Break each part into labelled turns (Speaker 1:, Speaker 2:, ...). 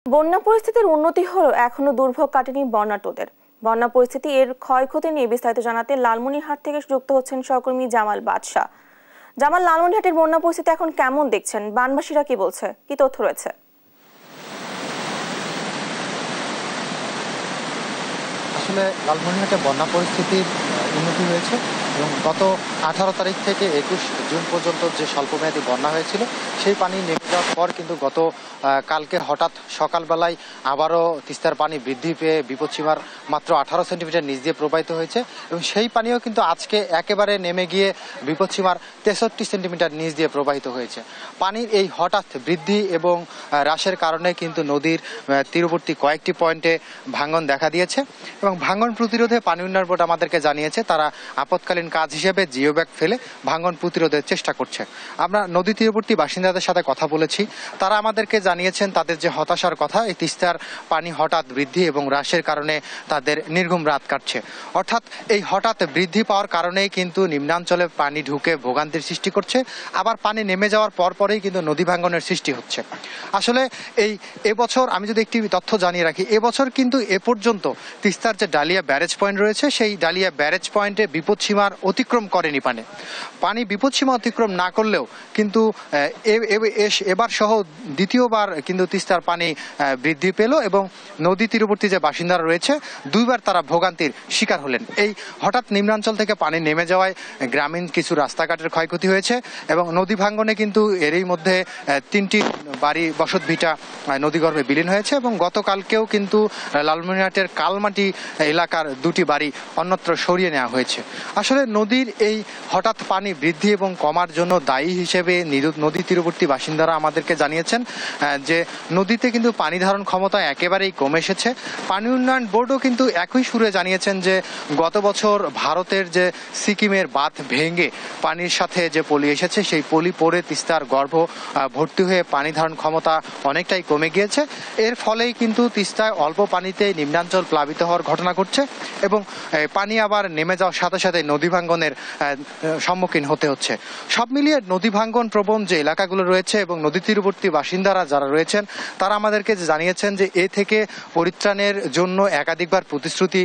Speaker 1: বন্যা পরিস্থিতির উন্নতি হলেও এখনো দুর্ভোগ কাটেনি বন্যার্তদের। বন্যা পরিস্থিতি এর ক্ষয়ক্ষতি নিয়ে বিস্তারিত জানাতে লালমনিরহাট থেকে যুক্ত হচ্ছেন সহকর্মী জামাল বাদশা। জামাল, লালমনিরহাটের বন্যা পরিস্থিতি এখন কেমন দেখছেন? বানবাসীরা কি বলছে, কি তথ্য রয়েছে?
Speaker 2: আসলে লালমনিরহাটে বন্যা পরিস্থিতির উন্নতি হয়েছে এবং গত 18 তারিখ থেকে 21 জুন পর্যন্ত যে স্বল্পমেয়াদী বন্যা হয়েছিল সেই পানি নেমে যাওয়ার পর কিন্তু গত কালকে হঠাৎ সকালবেলায় আবারও তিস্তার পানি বৃদ্ধি পেয়ে বিপদসীমার মাত্র 18 সেন্টিমিটার নিচ দিয়ে প্রবাহিত হয়েছে এবং সেই পানিও কিন্তু আজকে একেবারে নেমে গিয়ে বিপদসীমার 63 সেন্টিমিটার নিচ দিয়ে প্রবাহিত হয়েছে। পানির এই হঠাৎ বৃদ্ধি এবং হ্রাসের কারণে কিন্তু নদীর তীরবর্তী কয়েকটি পয়েন্টে ভাঙন দেখা দিয়েছে এবং ভাঙন প্রতিরোধে পানি উন্নয়ন বোর্ড আমাদেরকে জানিয়েছে তারা আপৎকালীন কাজ হিসেবে জিও ব্যাগ ফেলে ভাঙন প্রতিরোধের চেষ্টা করছে। আমরা নদী তীরবর্তী বাসিন্দাদের সাথে কথা বলেছি, তারা আমাদেরকে জানিয়েছেন তাদের যে হতাশার কথা, এই তিস্তার পানি হঠাৎ বৃদ্ধি এবং হ্রাসের কারণে তাদের নির্ঘুম রাত কাটছে। অর্থাৎ এই হঠাৎ বৃদ্ধি পাওয়ার কারণেই কিন্তু নিম্নাঞ্চলে পানি ঢুকে ভোগান্তির সৃষ্টি করছে, আবার পানি নেমে যাওয়ার পরেই কিন্তু নদী ভাঙনের সৃষ্টি হচ্ছে। আসলে এবছর আমি যদি একটি তথ্য জানিয়ে রাখি, এবছর কিন্তু এ পর্যন্ত তিস্তার যে ডালিয়া ব্যারেজ পয়েন্ট রয়েছে সেই ডালিয়া ব্যারেজ পয়েন্টে বিপদসীমার অতিক্রম করেনি পানি বিপদসীমা অতিক্রম না করলেও কিন্তু এবার সহ দ্বিতীয়বার কিন্তু তিস্তার পানি বৃদ্ধি পেল এবং নদী তীরবর্তী যে বাসিন্দারা রয়েছে দুইবার তারা ভোগান্তির শিকার হলেন। এই হঠাৎ নিম্নাঞ্চল থেকে পানি নেমে যাওয়ায় গ্রামীণ কিছু রাস্তাঘাটের ক্ষয়ক্ষতি হয়েছে এবং নদী ভাঙ্গনে কিন্তু এরই মধ্যে 3টি বাড়ি বসত ভিটা নদীগর্ভে বিলীন হয়েছে এবং গতকালকেও কিন্তু লালমনিরহাটের কালমাটি এলাকার 2টি বাড়ি অন্যত্র সরিয়ে নেওয়া হয়েছে। আসলে নদীর এই হঠাৎ পানি বৃদ্ধি এবং কমার জন্য দায়ী হিসেবে নদী তীরবর্তী বাসিন্দারা আমাদেরকে জানিয়েছেন যে নদীতে কিন্তু পানি ধারণ ক্ষমতা একেবারেই কমে এসেছে। পানি উন্নয়ন বোর্ডও কিন্তু একই সুরে জানিয়েছেন যে গত বছর ভারতের যে সিকিমের বাঁধ ভেঙে পানির সাথে যে পলি এসেছে সেই পলি পড়ে তিস্তার গর্ভ ভর্তি হয়ে পানি ধারণ ক্ষমতা অনেকটাই কমে গিয়েছে। এর ফলেই কিন্তু তিস্তায় অল্প পানিতে নিম্নাঞ্চল প্লাবিত হওয়ার ঘটনা ঘটছে এবং পানি আবার নেমে যাওয়ার সাথে সাথে নদী ভাঙ্গনের সম্মুখীন হতে হচ্ছে। সব মিলিয়ে নদী ভাঙ্গন প্রবণ যে এলাকাগুলো রয়েছে এবং নদী তীরবর্তী বাসিন্দারা যারা রয়েছেন তারা আমাদেরকে জানিয়েছেন যে এ থেকে পরিত্রাণের জন্য একাধিকবার প্রতিশ্রুতি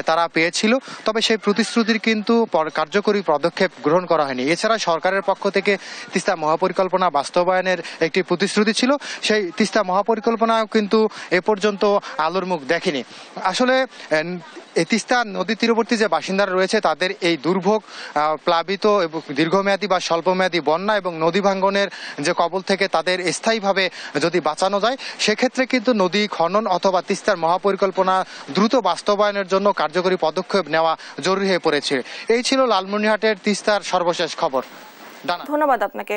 Speaker 2: তারা পেয়েছিল, তবে সেই প্রতিশ্রুতির কিন্তু কার্যকরী পদক্ষেপ গ্রহণ করা হয়নি। এছাড়া সরকারের পক্ষ থেকে তিস্তা মহাপরিকল্পনা বাস্তবায়নের একটি প্রতিশ্রুতি ছিল, সেই তিস্তা মহাপরিকল্পনাও কিন্তু এ পর্যন্ত আলোর মুখ দেখেনি। আসলে তিস্তা নদী তীরবর্তী যে বাসিন্দারা রয়েছে তাদের এই দুর্ভোগ প্লাবিত এবং দীর্ঘমেয়াদী বা স্বল্পমেয়াদী বন্যা এবং নদী ভাঙ্গনের যে কবল থেকে তাদের স্থায়ীভাবে যদি বাঁচানো যায় সেক্ষেত্রে কিন্তু নদী খনন অথবা তিস্তার মহাপরিকল্পনা দ্রুত বাস্তবায়নের জন্য কার্যকরী পদক্ষেপ নেওয়া জরুরি হয়ে পড়েছে। এই ছিল লালমনিরহাটের তিস্তার সর্বশেষ খবর।
Speaker 1: ধন্যবাদ আপনাকে।